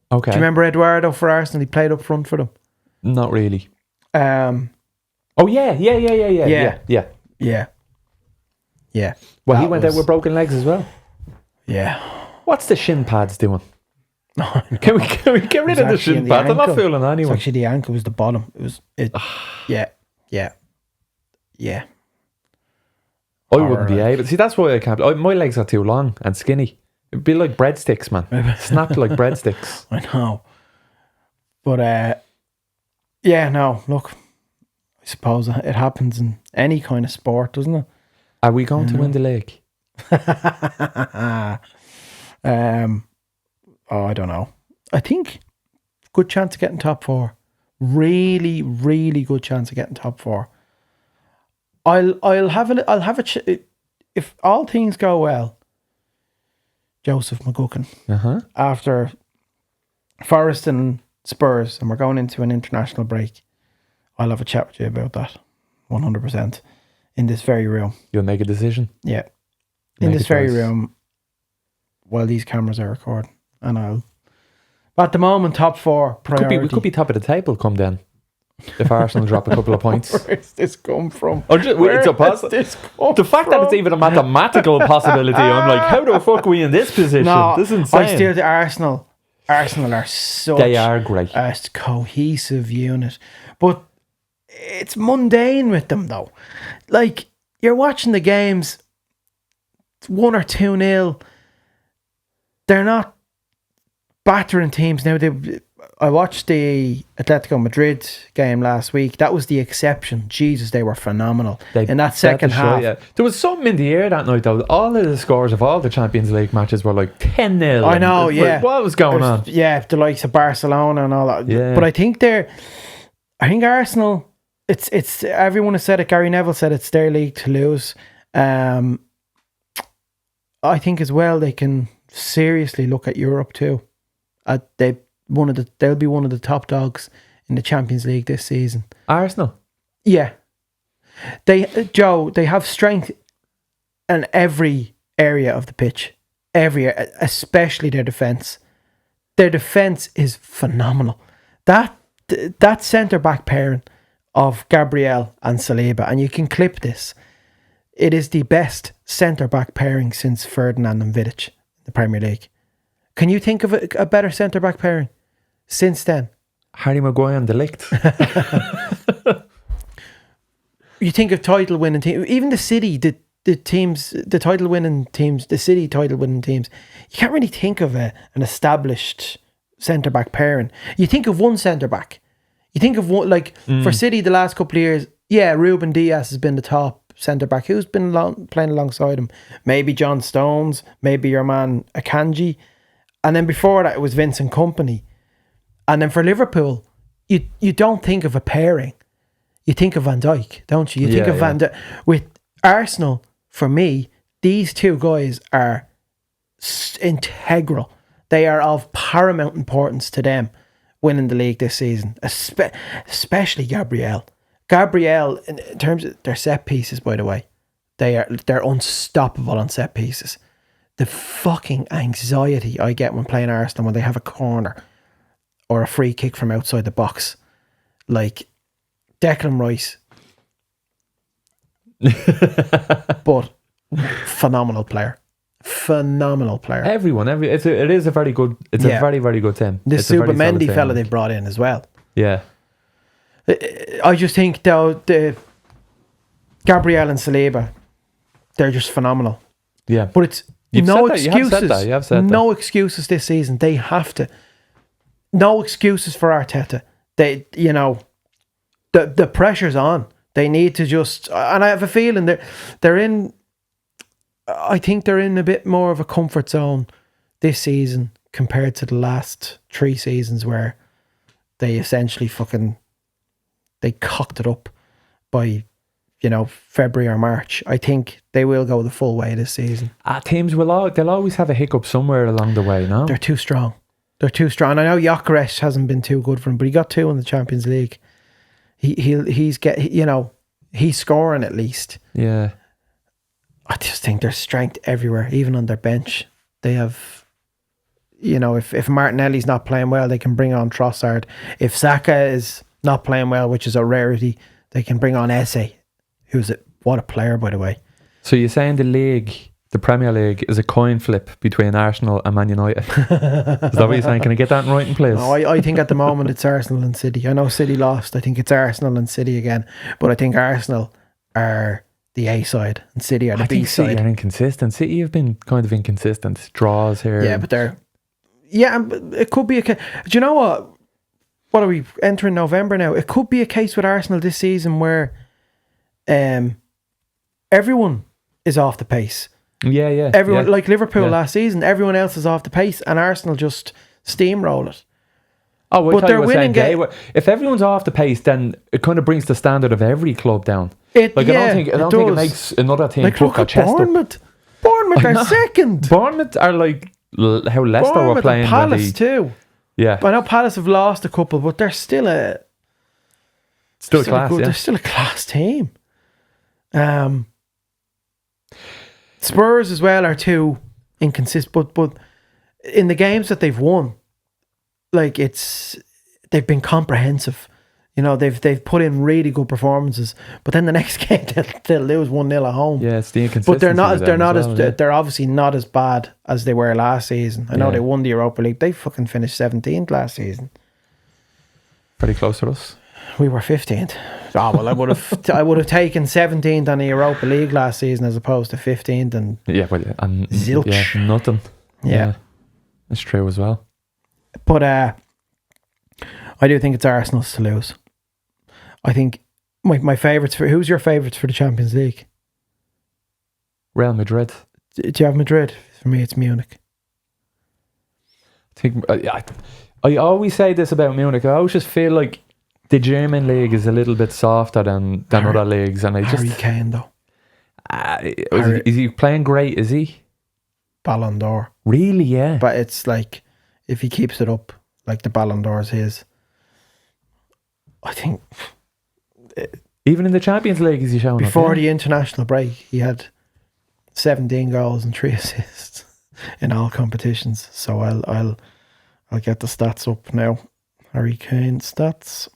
Speaker 3: Okay.
Speaker 2: Do you remember Eduardo for Arsenal? He played up front for them.
Speaker 3: Not really.
Speaker 2: Oh
Speaker 3: yeah. Well, he went out with broken legs as well.
Speaker 2: Yeah.
Speaker 3: What's the shin pads doing? Can we get rid of the shin pad? They're not fooling anyone.
Speaker 2: Actually, the ankle was the bottom. It was it. yeah.
Speaker 3: I wouldn't be able. See, that's why I can't. My legs are too long and skinny. It'd be like breadsticks, man. Snapped like breadsticks.
Speaker 2: I know. But no. Look, I suppose it happens in any kind of sport, doesn't it?
Speaker 3: Are we going to win the league?
Speaker 2: I don't know. I think good chance of getting top 4. Really, really good chance of getting top 4. I'll have if all things go well. Joseph McGucken after Forest and Spurs, and we're going into an international break. I'll have a chat with you about that, 100%, in this very room.
Speaker 3: You'll make a decision.
Speaker 2: Yeah, in this very room, while these cameras are recording, and I'll. At the moment, top 4 priority.
Speaker 3: We could be top of the table come then. If Arsenal drop a couple of points.
Speaker 2: Where's this come from?
Speaker 3: It's a possibility. The fact that it's even a mathematical possibility, I'm like, how the fuck are we in this position?
Speaker 2: No,
Speaker 3: this is insane.
Speaker 2: I still think Arsenal are such
Speaker 3: they are great.
Speaker 2: A cohesive unit. But it's mundane with them though. Like, you're watching the games, it's 1 or 2-0. They're not battering teams now. I watched the Atletico Madrid game last week. That was the exception. Jesus, they were phenomenal in that second half.
Speaker 3: There was something in the air that night, though. All of the scores of all the Champions League matches were like 10-0.
Speaker 2: I know, yeah.
Speaker 3: What was going on?
Speaker 2: Yeah, the likes of Barcelona and all that.
Speaker 3: Yeah.
Speaker 2: But I think Arsenal, it's everyone has said it. Gary Neville said it's their league to lose. I think as well they can seriously look at Europe too. They'll be one of the top dogs in the Champions League this season.
Speaker 3: Arsenal?
Speaker 2: Yeah. They have strength in every area of the pitch. Especially their defence. Their defence is phenomenal. That centre-back pairing of Gabriel and Saliba, and you can clip this, it is the best centre-back pairing since Ferdinand and Vidic in the Premier League. Can you think of a better centre-back pairing since then?
Speaker 3: Harry Maguire and De Ligt.
Speaker 2: You think of title-winning teams, even the City, the title-winning teams, the City title-winning teams. You can't really think of an established centre-back pairing. You think of one centre-back. You think of one, for City the last couple of years, Ruben Dias has been the top centre-back. Who's been playing alongside him? Maybe John Stones, maybe your man Akanji. And then before that, it was Vincent Kompany. And then for Liverpool, you don't think of a pairing. You think of Van Dijk, don't you? You think of Van Dijk. With Arsenal, for me, these two guys are integral. They are of paramount importance to them winning the league this season, especially Gabriel. Gabriel, in terms of their set pieces, by the way, they're unstoppable on set pieces. The fucking anxiety I get when playing Arsenal when they have a corner or a free kick from outside the box. Like Declan Rice. But phenomenal player.
Speaker 3: Everyone, it is a very good, a very, very good team.
Speaker 2: The Subamendi fella they've brought in as well.
Speaker 3: Yeah.
Speaker 2: I just think though the Gabriel and Saliba, they're just phenomenal.
Speaker 3: Yeah.
Speaker 2: But it's no excuses. You have said that. No excuses this season. They have to. No excuses for Arteta. They, the pressure's on. They need to just, and I have a feeling they're in. I think they're in a bit more of a comfort zone this season compared to the last 3 seasons where they essentially they cocked it up by February or March. I think they will go the full way this season.
Speaker 3: Teams they'll always have a hiccup somewhere along the way, no?
Speaker 2: They're too strong. I know Gyökeres hasn't been too good for him, but he got 2 in the Champions League. He's scoring at least.
Speaker 3: Yeah.
Speaker 2: I just think there's strength everywhere, even on their bench. They have, if Martinelli's not playing well, they can bring on Trossard. If Saka is not playing well, which is a rarity, they can bring on Eze, what a player, by the way.
Speaker 3: So you're saying the the Premier League is a coin flip between Arsenal and Man United. Is that what you're saying? Can I get that in writing, please?
Speaker 2: No, I think at the moment it's Arsenal and City. I know City lost. I think it's Arsenal and City again. But I think Arsenal are the A side and City are the B side.
Speaker 3: City are inconsistent. City have been kind of inconsistent. Draws here.
Speaker 2: Yeah, but they're... Yeah, it could be a case... Do you know what? What are we entering November now? It could be a case with Arsenal this season where everyone is off the pace.
Speaker 3: Yeah.
Speaker 2: Everyone, like Liverpool last season, everyone else is off the pace and Arsenal just steamroll it.
Speaker 3: Oh, well,
Speaker 2: but they're winning
Speaker 3: if everyone's off the pace, then it kind of brings the standard of every club down. I don't think it makes another team
Speaker 2: like,
Speaker 3: put their chest
Speaker 2: Bournemouth.
Speaker 3: up.
Speaker 2: Bournemouth are second.
Speaker 3: Bournemouth are like how Leicester were playing.
Speaker 2: And Palace too.
Speaker 3: Yeah,
Speaker 2: I know Palace have lost a couple, but they're still a
Speaker 3: class.
Speaker 2: They're still a class team. Spurs as well are too inconsistent, but in the games that they've won, like they've been comprehensive. You know, they've put in really good performances, but then the next game they'll lose 1-0 at home.
Speaker 3: Yeah, it's the inconsistency.
Speaker 2: But they're obviously not as bad as they were last season. I know they won the Europa League. They fucking finished 17th last season.
Speaker 3: Pretty close to us.
Speaker 2: We were 15th. Oh well, I would have taken 17th on the Europa League last season as opposed to 15th and zilch.
Speaker 3: Yeah, nothing.
Speaker 2: Yeah,
Speaker 3: that's true as well.
Speaker 2: But I do think it's Arsenal's to lose. I think my favourites for... Who's your favourites for the Champions League?
Speaker 3: Real Madrid.
Speaker 2: Do you have Madrid? For me, it's Munich.
Speaker 3: I think I always say this about Munich. I always just feel like the German league is a little bit softer than other leagues, and
Speaker 2: Harry Kane though.
Speaker 3: Is he playing great? Is he?
Speaker 2: Ballon d'Or.
Speaker 3: Really? Yeah.
Speaker 2: But it's like if he keeps it up, like the Ballon d'Or is his. I think.
Speaker 3: Even in the Champions League, is he showing
Speaker 2: before
Speaker 3: up?
Speaker 2: The international break, he had 17 goals and 3 assists in all competitions. So I'll get the stats up now. Harry Kane stats.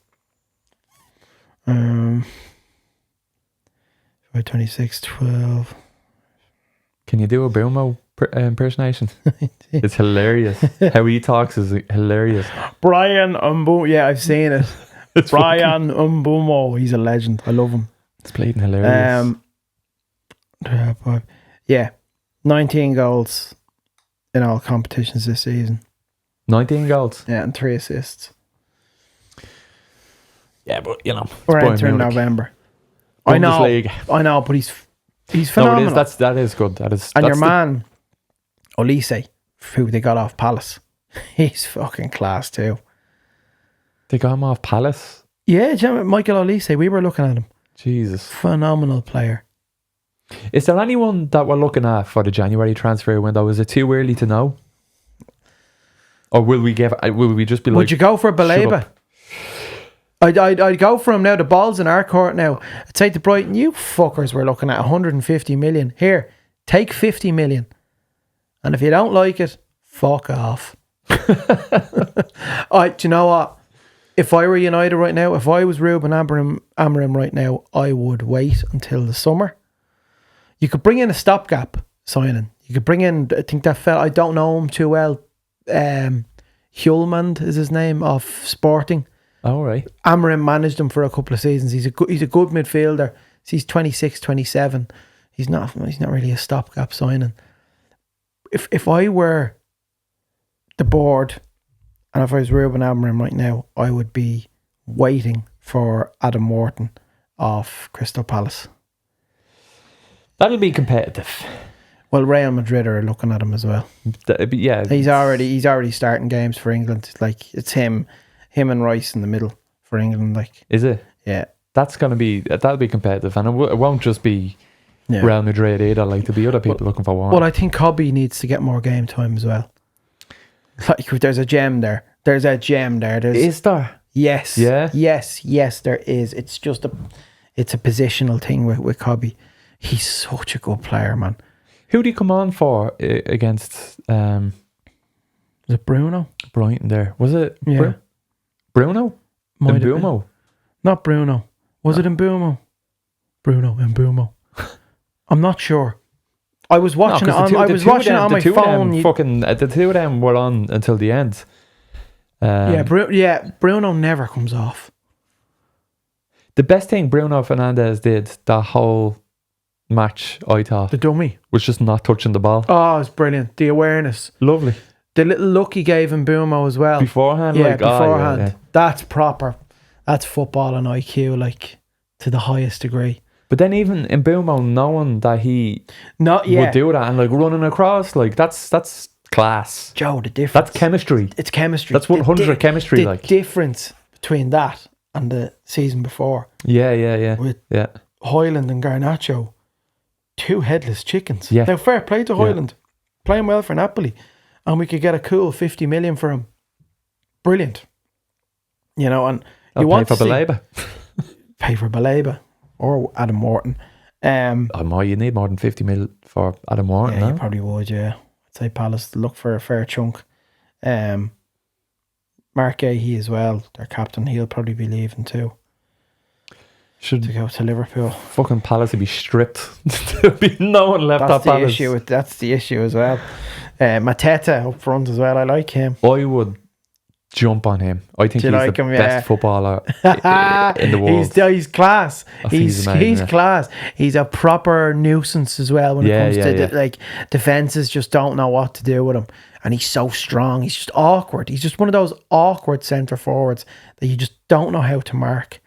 Speaker 2: 26, 12.
Speaker 3: Can you do a Boomo impersonation? It's hilarious. How he talks is hilarious.
Speaker 2: Brian Umbumo. Yeah, I've seen it. Brian Umbumo. He's a legend. I love him.
Speaker 3: It's blatant hilarious.
Speaker 2: 19 goals in all competitions this season.
Speaker 3: 19 goals?
Speaker 2: Yeah, and 3 assists.
Speaker 3: Yeah, but you know,
Speaker 2: we're entering November. I know, but he's phenomenal.
Speaker 3: No, that is good.
Speaker 2: And your man Olise, who they got off Palace, he's fucking class too.
Speaker 3: They got him off Palace?
Speaker 2: Yeah, Michael Olise. We were looking at him.
Speaker 3: Jesus,
Speaker 2: phenomenal player.
Speaker 3: Is there anyone that we're looking at for the January transfer window? Is it too early to know? Or will we just be like...
Speaker 2: Would you go for Baleba? I'd go for him now. The ball's in our court now. I'd say to Brighton, you fuckers were looking at 150 million. Here, take 50 million. And if you don't like it, fuck off. Do you know what? If I were United right now, if I was Ruben Amorim right now, I would wait until the summer. You could bring in a stopgap signing. You could bring in, I think that fella, I don't know him too well. Hjulmand is his name, of Sporting.
Speaker 3: Oh, right.
Speaker 2: Amorim managed him for a couple of seasons. He's a good midfielder. He's 26, 27. He's not really a stopgap signing. If I were the board and if I was Ruben Amorim right now, I would be waiting for Adam Wharton of Crystal Palace.
Speaker 3: That'll be competitive.
Speaker 2: Well, Real Madrid are looking at him as well.
Speaker 3: Yeah,
Speaker 2: he's already starting games for England. Like it's him and Rice in the middle for England. Like,
Speaker 3: is it?
Speaker 2: Yeah,
Speaker 3: that'll be competitive, and it won't just be Real Madrid either. Like there'll be other people looking for one.
Speaker 2: Well, I think Cobby needs to get more game time as well. Like there's a gem there. Is there? Yes.
Speaker 3: Yeah.
Speaker 2: Yes. There is. It's just it's a positional thing with Cobby. He's such a good player, man.
Speaker 3: Who did he come on for against?
Speaker 2: Was it Bruno?
Speaker 3: Brighton there. Was it?
Speaker 2: Yeah.
Speaker 3: Bruno? Mbumo?
Speaker 2: Not Bruno. Was it Mbumo? Bruno Mbumo. I'm not sure. I was watching it on. I was watching it on my phone.
Speaker 3: The two of them were on until the end.
Speaker 2: Bruno never comes off.
Speaker 3: The best thing Bruno Fernandes did that whole match, I thought,
Speaker 2: the dummy,
Speaker 3: was just not touching the ball.
Speaker 2: Oh, it's brilliant. The awareness,
Speaker 3: lovely.
Speaker 2: The little look he gave him Bumo as well
Speaker 3: beforehand.
Speaker 2: Beforehand. That's proper. That's football and IQ, like, to the highest degree.
Speaker 3: But then even in Bumo, knowing that he would do that and like running across, like that's class.
Speaker 2: Joe, the difference.
Speaker 3: That's chemistry.
Speaker 2: It's chemistry.
Speaker 3: That's 100 chemistry.
Speaker 2: The difference between that and the season before.
Speaker 3: Yeah.
Speaker 2: With Højlund and Garnacho, two headless chickens.
Speaker 3: Yeah.
Speaker 2: Now, fair play to Højlund, playing well for Napoli, and we could get a cool 50 million for him. Brilliant. You know, and
Speaker 3: I'll
Speaker 2: want
Speaker 3: pay for Baleba.
Speaker 2: Pay for Baleba or Adam Wharton.
Speaker 3: You need more than 50 mil for Adam Wharton.
Speaker 2: Yeah, you probably would. Yeah, I'd say Palace look for a fair chunk. Mark Gahey as well, their captain. He'll probably be leaving too. To go to Liverpool.
Speaker 3: Fucking Palace would be stripped. There'll be no one left at Palace.
Speaker 2: That's the issue as well. Mateta up front as well. I like him.
Speaker 3: I would jump on him. I think he's the best footballer in the world.
Speaker 2: He's class. He's class. He's a proper nuisance as well when it comes to like defenses just don't know what to do with him. And he's so strong. He's just awkward. He's just one of those awkward centre forwards that you just don't know how to mark.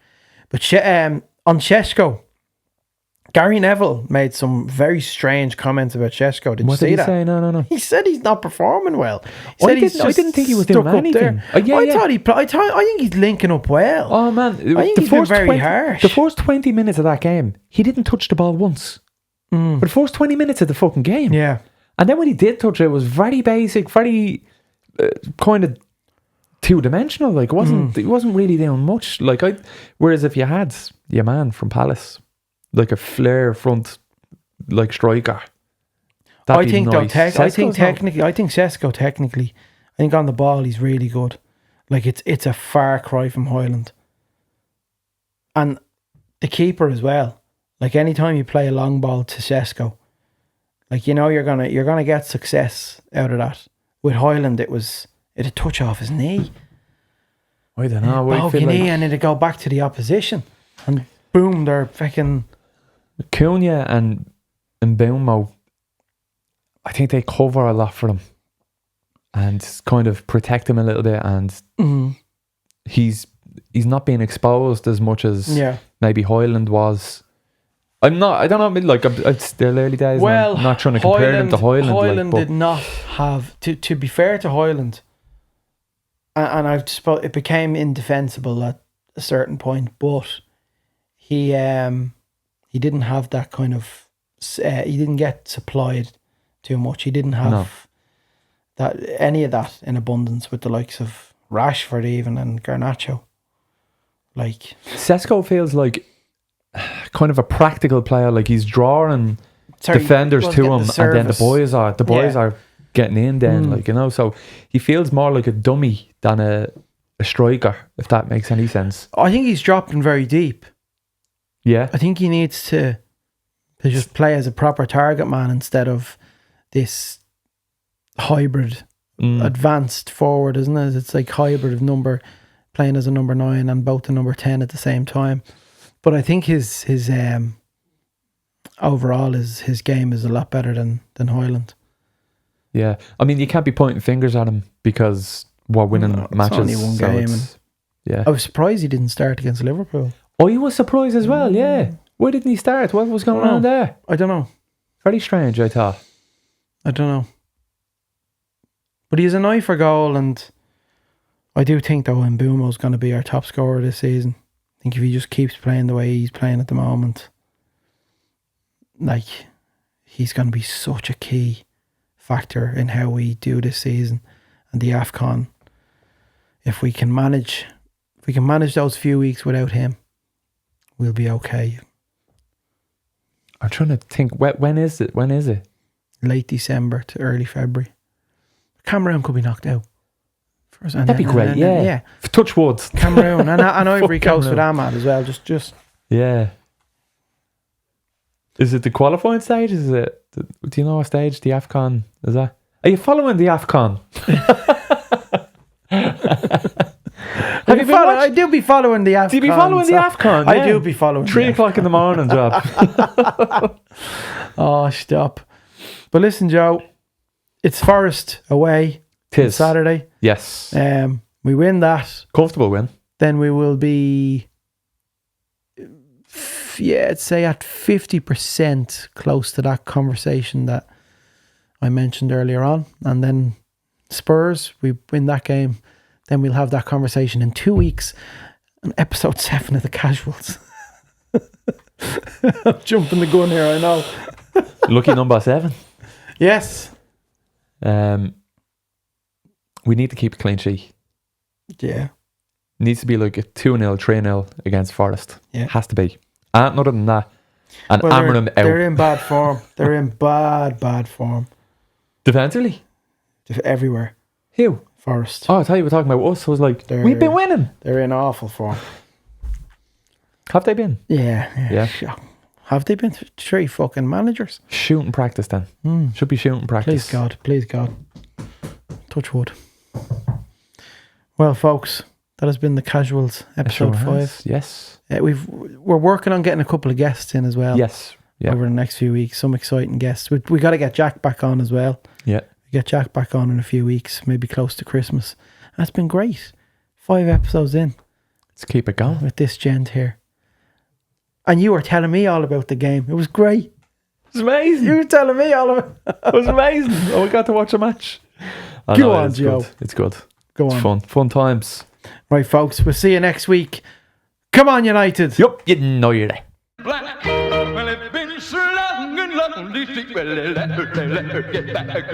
Speaker 2: But on Šeško, Gary Neville made some very strange comments about Šeško. Did you see that?
Speaker 3: Say? No.
Speaker 2: He said he's not performing well.
Speaker 3: I didn't think he was doing anything.
Speaker 2: I think he's linking up well.
Speaker 3: Oh man,
Speaker 2: I think he's been very harsh.
Speaker 3: The first 20 minutes of that game, he didn't touch the ball once. For the first 20 minutes of the fucking game.
Speaker 2: Yeah.
Speaker 3: And then when he did touch it, it was very basic, very kind of two-dimensional. Like it wasn't really doing much. Whereas if you had your man from Palace, like a flair front, like striker,
Speaker 2: I think Šeško technically, I think on the ball he's really good. Like it's a far cry from Højlund. And the keeper as well. Like anytime you play a long ball to Šeško, like you know you're gonna get success out of that. With Højlund, it a touch off his knee.
Speaker 3: I don't know.
Speaker 2: And it'd go back to the opposition, and boom, they're fucking.
Speaker 3: Cunha and Mbeumo, I think they cover a lot for them, and kind of protect him a little bit. And he's not being exposed as much as maybe Højlund was. I don't know. Like it's still early days. Well, I'm not trying to compare him to Højlund.
Speaker 2: Højlund did not have to be fair to Højlund, and I suppose it became indefensible at a certain point. But he didn't have that kind of. He didn't get supplied too much. He didn't have any of that in abundance with the likes of Rashford even and Garnacho. Like
Speaker 3: Šeško feels like kind of a practical player, like he's drawing defenders to him, and then the boys are getting in then, like, you know, so he feels more like a dummy than a striker, if that makes any sense.
Speaker 2: I think he's dropping very deep.
Speaker 3: Yeah.
Speaker 2: I think he needs to just play as a proper target man instead of this hybrid advanced forward, isn't it? It's like hybrid of playing as a number 9 and both the number 10 at the same time. But I think his overall his game is a lot better than Højlund.
Speaker 3: Yeah, I mean you can't be pointing fingers at him because we're winning matches.
Speaker 2: It's only one game.
Speaker 3: Yeah,
Speaker 2: I was surprised he didn't start against Liverpool.
Speaker 3: Oh, you was surprised as well. Yeah, why didn't he start? What was going on there?
Speaker 2: I don't know.
Speaker 3: Very strange, I thought.
Speaker 2: I don't know. But he has an eye for goal, and I do think though Mbeumo's going to be our top scorer this season. I think if he just keeps playing the way he's playing at the moment, like, he's going to be such a key factor in how we do this season and the AFCON. If we can manage those few weeks without him, we'll be okay.
Speaker 3: I'm trying to think, when is it?
Speaker 2: Late December to early February. Cameroon could be knocked out.
Speaker 3: That'd be great, yeah. Touch wood.
Speaker 2: Cameroon and Ivory Coast with Ahmad as well. Just
Speaker 3: yeah. Is it the qualifying stage? Is it? Do you know what stage the AFCON is that? Are you following the AFCON?
Speaker 2: I do be following the AFCON.
Speaker 3: Do you be following the AFCON?
Speaker 2: I do be following
Speaker 3: 3 o'clock in the morning, job.
Speaker 2: Oh, stop. But listen, Joe, it's Forest away.
Speaker 3: Tis.
Speaker 2: Saturday.
Speaker 3: Yes.
Speaker 2: We win that.
Speaker 3: Comfortable win.
Speaker 2: Then we will be, I'd say at 50% close to that conversation that I mentioned earlier on. And then Spurs, we win that game. Then we'll have that conversation in 2 weeks on episode 7 of The Casuals. I'm jumping the gun here, I know.
Speaker 3: Lucky number 7.
Speaker 2: Yes.
Speaker 3: We need to keep a clean sheet.
Speaker 2: Yeah.
Speaker 3: Needs to be like a 2-0, 3-0 against Forest.
Speaker 2: Yeah.
Speaker 3: Has to be. And other than that, and Amram out.
Speaker 2: They're in bad form. They're in bad form.
Speaker 3: Defensively?
Speaker 2: Everywhere.
Speaker 3: Who?
Speaker 2: Forest.
Speaker 3: Oh, I thought you were talking about us. I was like, we've been winning.
Speaker 2: They're in awful form.
Speaker 3: Have they been?
Speaker 2: Yeah. Have they been 3 fucking managers?
Speaker 3: Shooting practice then. Should be shooting practice.
Speaker 2: Please God. Touch wood. Well, folks, that has been The Casuals, episode 5.
Speaker 3: Yes.
Speaker 2: We're working on getting a couple of guests in as well.
Speaker 3: Yes. Yeah.
Speaker 2: Over the next few weeks. Some exciting guests. We got to get Jack back on as well.
Speaker 3: Yeah.
Speaker 2: Get Jack back on in a few weeks, maybe close to Christmas. That's been great. 5 episodes in.
Speaker 3: Let's keep it going.
Speaker 2: With this gent here. And you were telling me all about the game. It was great.
Speaker 3: It was amazing.
Speaker 2: You were telling me all about it.
Speaker 3: It was amazing. Oh, we got to watch a match.
Speaker 2: Go on, Joe.
Speaker 3: Good. It's good.
Speaker 2: Go on.
Speaker 3: It's fun. Fun times.
Speaker 2: Right, folks. We'll see you next week. Come on, United.
Speaker 3: Yup. You know you're there.
Speaker 1: Black. Well, it's been so long and lonely. Well, let her get back.